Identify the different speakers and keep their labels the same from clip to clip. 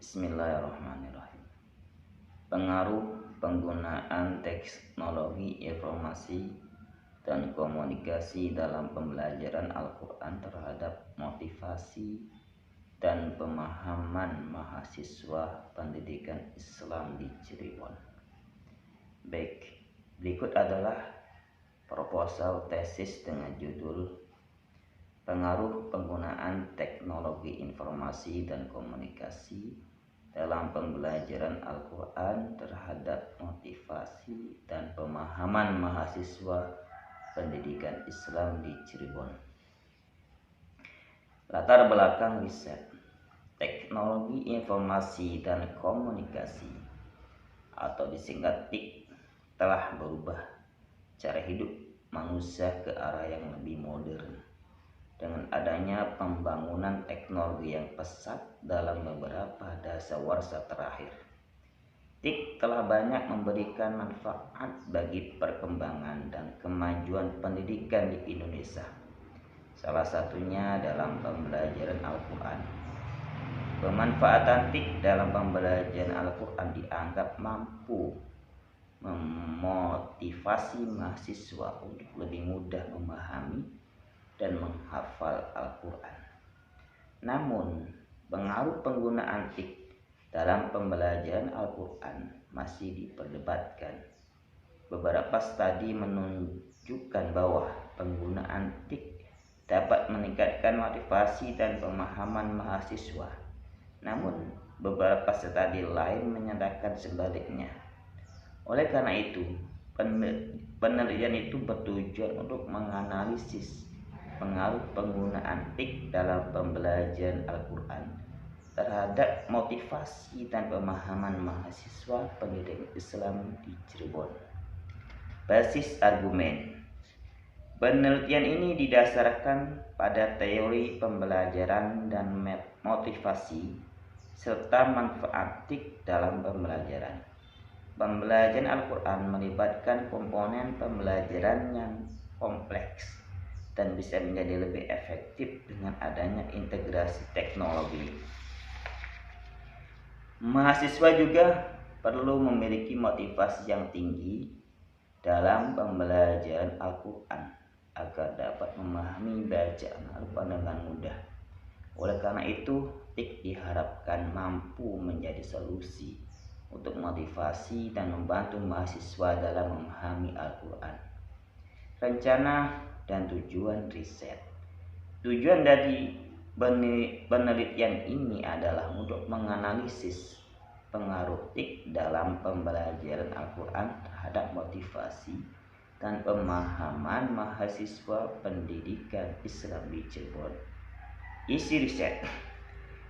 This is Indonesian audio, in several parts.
Speaker 1: Bismillahirrahmanirrahim. Pengaruh penggunaan teknologi informasi dan komunikasi dalam pembelajaran Al-Quran terhadap motivasi dan pemahaman mahasiswa pendidikan Islam di Cirebon. Baik, berikut adalah proposal tesis dengan judul Pengaruh penggunaan teknologi informasi dan komunikasi dalam pembelajaran Al-Quran terhadap motivasi dan pemahaman mahasiswa pendidikan Islam di Cirebon. Latar belakang riset. Teknologi informasi dan komunikasi atau disingkat TIK telah berubah cara hidup manusia ke arah yang lebih modern dengan adanya pembangunan teknologi yang pesat dalam beberapa dasawarsa terakhir. TIK telah banyak memberikan manfaat bagi perkembangan dan kemajuan pendidikan di Indonesia. Salah satunya dalam pembelajaran Al-Quran. Pemanfaatan TIK dalam pembelajaran Al-Quran dianggap mampu memotivasi mahasiswa untuk lebih mudah memahami dan menghafal Al-Quran. Namun, pengaruh penggunaan TIK dalam pembelajaran Al-Quran masih diperdebatkan. Beberapa studi menunjukkan bahwa penggunaan TIK dapat meningkatkan motivasi dan pemahaman mahasiswa. Namun, beberapa studi lain menyatakan sebaliknya. Oleh karena itu, penelitian itu bertujuan untuk menganalisis pengaruh penggunaan TIK dalam pembelajaran Al-Quran terhadap motivasi dan pemahaman mahasiswa pendidikan Islam di Cirebon. Basis argumen. Penelitian ini didasarkan pada teori pembelajaran dan motivasi serta manfaat TIK dalam pembelajaran. Pembelajaran Al-Quran melibatkan komponen pembelajaran yang kompleks dan bisa menjadi lebih efektif dengan adanya integrasi teknologi. Mahasiswa juga perlu memiliki motivasi yang tinggi dalam pembelajaran Al-Quran agar dapat memahami bacaan Al-Quran dengan mudah. Oleh karena itu, TIK diharapkan mampu menjadi solusi untuk motivasi dan membantu mahasiswa dalam memahami Al-Quran. Rencana dan tujuan riset. Tujuan dari penelitian ini adalah untuk menganalisis pengaruh TIK dalam pembelajaran Al-Quran terhadap motivasi dan pemahaman mahasiswa pendidikan Islam di Cirebon. Isi riset.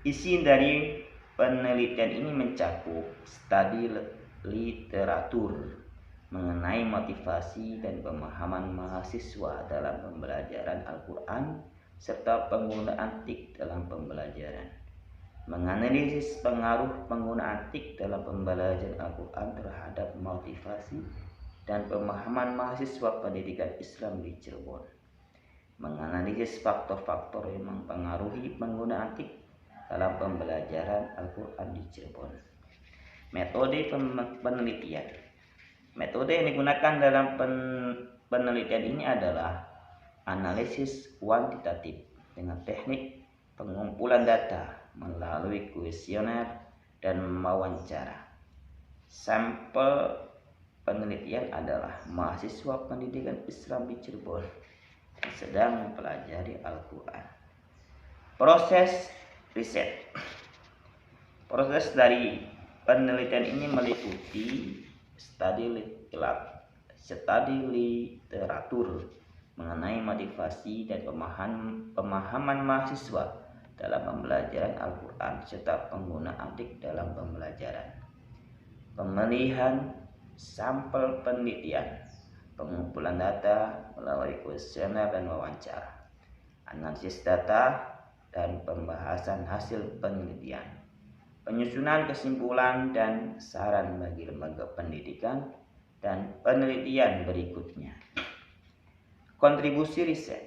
Speaker 1: Isi dari penelitian ini mencakup studi literatur mengenai motivasi dan pemahaman mahasiswa dalam pembelajaran Al-Quran serta penggunaan TIK dalam pembelajaran. Menganalisis pengaruh penggunaan TIK dalam pembelajaran Al-Quran terhadap motivasi dan pemahaman mahasiswa pendidikan Islam di Cirebon. Menganalisis faktor-faktor yang mempengaruhi penggunaan TIK dalam pembelajaran Al-Quran di Cirebon. Metode penelitian. Metode yang digunakan dalam penelitian ini adalah analisis kuantitatif dengan teknik pengumpulan data melalui kuesioner dan wawancara. Sampel penelitian adalah mahasiswa pendidikan Islam di Cirebon yang sedang mempelajari Al-Quran. Proses riset. Proses dari penelitian ini meliputi studi literatur mengenai motivasi dan pemahaman mahasiswa dalam pembelajaran Al-Quran serta penggunaan TIK dalam pembelajaran. Pemilihan sampel penelitian, pengumpulan data melalui kuesioner dan wawancara, analisis data dan pembahasan hasil penelitian. Penyusunan kesimpulan dan saran bagi lembaga pendidikan dan penelitian berikutnya. Kontribusi riset.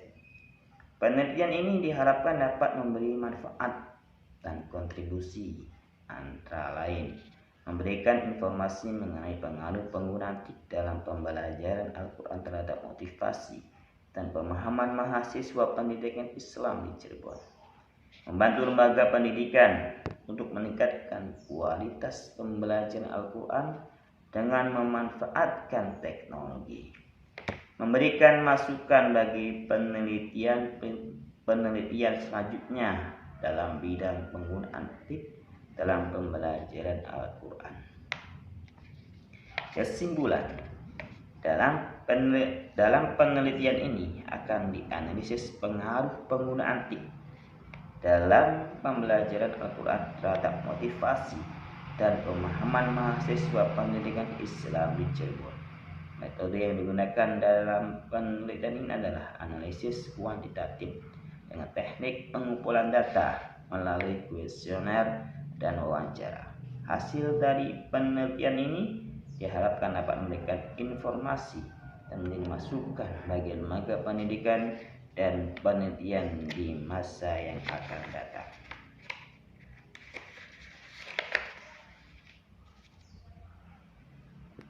Speaker 1: Penelitian ini diharapkan dapat memberi manfaat dan kontribusi antara lain memberikan informasi mengenai pengaruh penggunaan TIK dalam pembelajaran Al-Quran terhadap motivasi dan pemahaman mahasiswa pendidikan Islam di Cirebon, membantu lembaga pendidikan untuk meningkatkan kualitas pembelajaran Al-Quran dengan memanfaatkan teknologi, memberikan masukan bagi penelitian selanjutnya dalam bidang penggunaan TIK dalam pembelajaran Al-Quran. Kesimpulan, dalam penelitian ini akan dianalisis pengaruh penggunaan TIK dalam pembelajaran Al-Quran terhadap motivasi dan pemahaman mahasiswa pendidikan Islam di Cirebon. Metode yang digunakan dalam penelitian ini adalah analisis kuantitatif dengan teknik pengumpulan data melalui kuesioner dan wawancara. Hasil dari penelitian ini diharapkan dapat memberikan informasi dan menjadi masukan bagi lembaga pendidikan dan penelitian di masa yang akan datang.